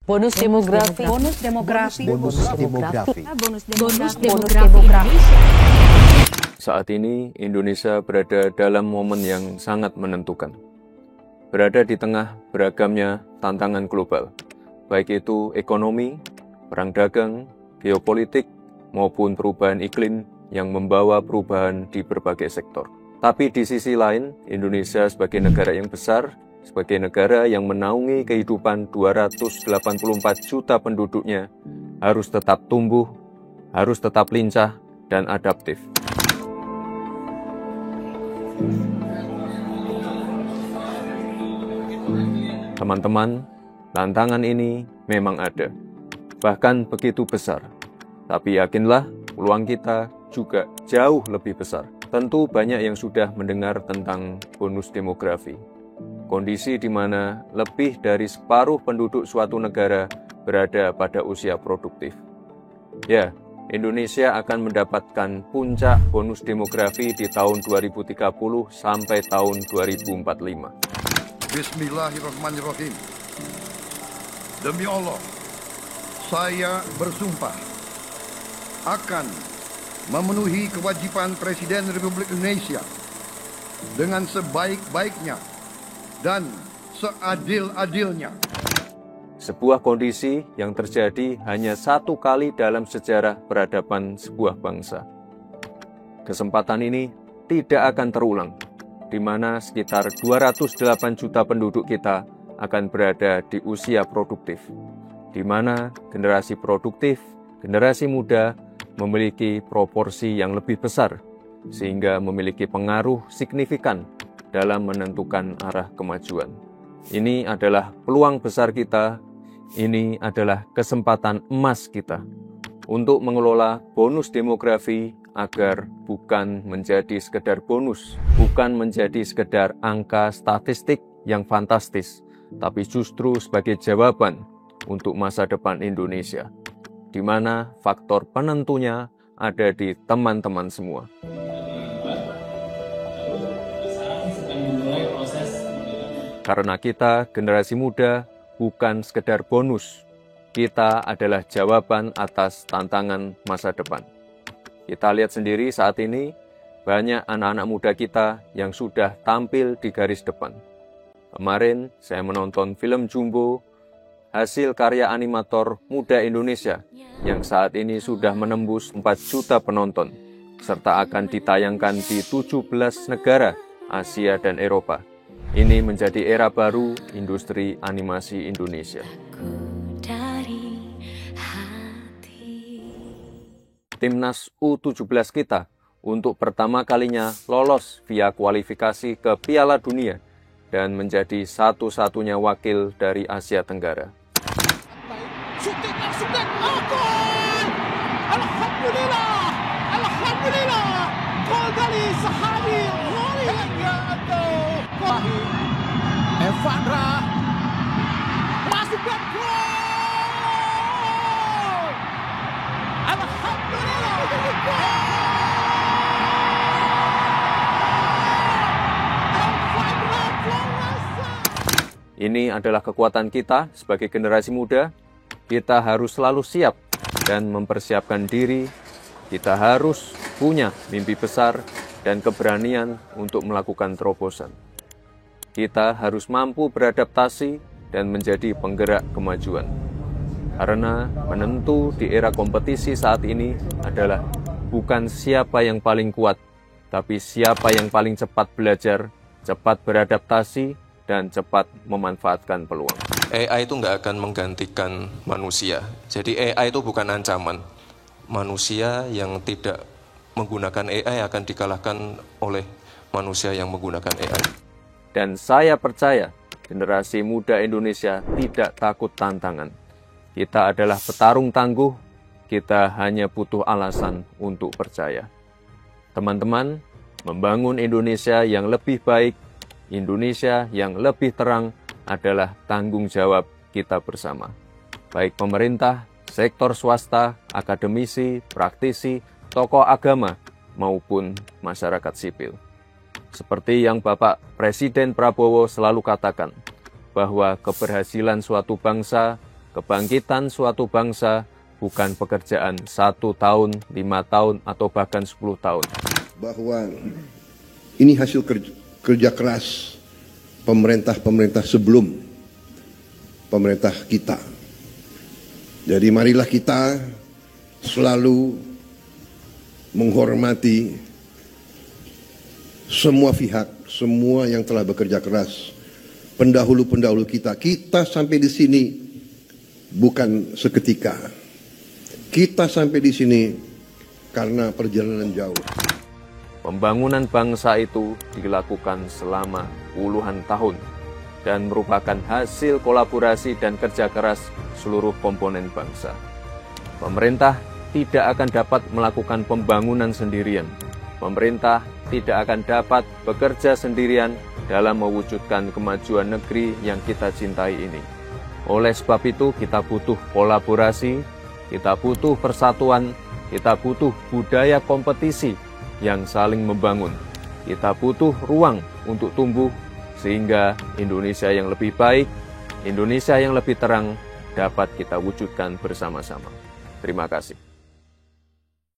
Bonus demografi. Bonus demografi. Bonus demografi. Bonus demografi. Saat ini Indonesia berada dalam momen yang sangat menentukan. Berada di tengah beragamnya tantangan global, baik itu ekonomi, perang dagang, geopolitik, maupun perubahan iklim yang membawa perubahan di berbagai sektor. Tapi di sisi lain, Indonesia sebagai negara yang besar, sebagai negara yang menaungi kehidupan 284 juta penduduknya, harus tetap tumbuh, harus tetap lincah, dan adaptif. Teman-teman, tantangan ini memang ada, bahkan begitu besar. Tapi yakinlah, peluang kita juga jauh lebih besar. Tentu banyak yang sudah mendengar tentang bonus demografi. Kondisi di mana lebih dari separuh penduduk suatu negara berada pada usia produktif. Ya, Indonesia akan mendapatkan puncak bonus demografi di tahun 2030 sampai tahun 2045. Bismillahirrahmanirrahim. Demi Allah, saya bersumpah akan memenuhi kewajiban Presiden Republik Indonesia dengan sebaik-baiknya dan seadil-adilnya. Sebuah kondisi yang terjadi hanya satu kali dalam sejarah peradaban sebuah bangsa. Kesempatan ini tidak akan terulang, di mana sekitar 208 juta penduduk kita akan berada di usia produktif, di mana generasi produktif, generasi muda memiliki proporsi yang lebih besar, sehingga memiliki pengaruh signifikan dalam menentukan arah kemajuan. Ini adalah peluang besar kita, ini adalah kesempatan emas kita untuk mengelola bonus demografi agar bukan menjadi sekedar bonus, bukan menjadi sekedar angka statistik yang fantastis, tapi justru sebagai jawaban untuk masa depan Indonesia, di mana faktor penentunya ada di teman-teman semua. Karena kita, generasi muda, bukan sekedar bonus. Kita adalah jawaban atas tantangan masa depan. Kita lihat sendiri saat ini, banyak anak-anak muda kita yang sudah tampil di garis depan. Kemarin, saya menonton film Jumbo, hasil karya animator muda Indonesia, yang saat ini sudah menembus 4 juta penonton, serta akan ditayangkan di 17 negara Asia dan Eropa. Ini menjadi era baru industri animasi Indonesia. Timnas U17 kita untuk pertama kalinya lolos via kualifikasi ke Piala Dunia dan menjadi satu-satunya wakil dari Asia Tenggara. Evandra masukkan gol. Alhamdulillah. Ini adalah kekuatan kita sebagai generasi muda. Kita harus selalu siap dan mempersiapkan diri. Kita harus punya mimpi besar dan keberanian untuk melakukan terobosan. Kita harus mampu beradaptasi dan menjadi penggerak kemajuan. Karena penentu di era kompetisi saat ini adalah bukan siapa yang paling kuat, tapi siapa yang paling cepat belajar, cepat beradaptasi, dan cepat memanfaatkan peluang. AI itu nggak akan menggantikan manusia. Jadi AI itu bukan ancaman. Manusia yang tidak menggunakan AI akan dikalahkan oleh manusia yang menggunakan AI. Dan saya percaya generasi muda Indonesia tidak takut tantangan. Kita adalah petarung tangguh, kita hanya butuh alasan untuk percaya. Teman-teman, membangun Indonesia yang lebih baik, Indonesia yang lebih terang adalah tanggung jawab kita bersama. Baik pemerintah, sektor swasta, akademisi, praktisi, tokoh agama, maupun masyarakat sipil. Seperti yang Bapak Presiden Prabowo selalu katakan, bahwa keberhasilan suatu bangsa, Kebangkitan suatu bangsa bukan pekerjaan 1 tahun, 5 tahun, atau bahkan 10 tahun. Bahwa ini hasil kerja keras pemerintah-pemerintah sebelum pemerintah kita. Jadi marilah kita selalu menghormati semua pihak, semua yang telah bekerja keras, pendahulu-pendahulu kita. Kita sampai di sini bukan seketika. Kita sampai di sini karena perjalanan jauh. Pembangunan bangsa itu dilakukan selama puluhan tahun dan merupakan hasil kolaborasi dan kerja keras seluruh komponen bangsa. Pemerintah tidak akan dapat melakukan pembangunan sendirian. Pemerintah tidak akan dapat bekerja sendirian dalam mewujudkan kemajuan negeri yang kita cintai ini. Oleh sebab itu, kita butuh kolaborasi, kita butuh persatuan, kita butuh budaya kompetisi yang saling membangun. Kita butuh ruang untuk tumbuh sehingga Indonesia yang lebih baik, Indonesia yang lebih terang dapat kita wujudkan bersama-sama. Terima kasih.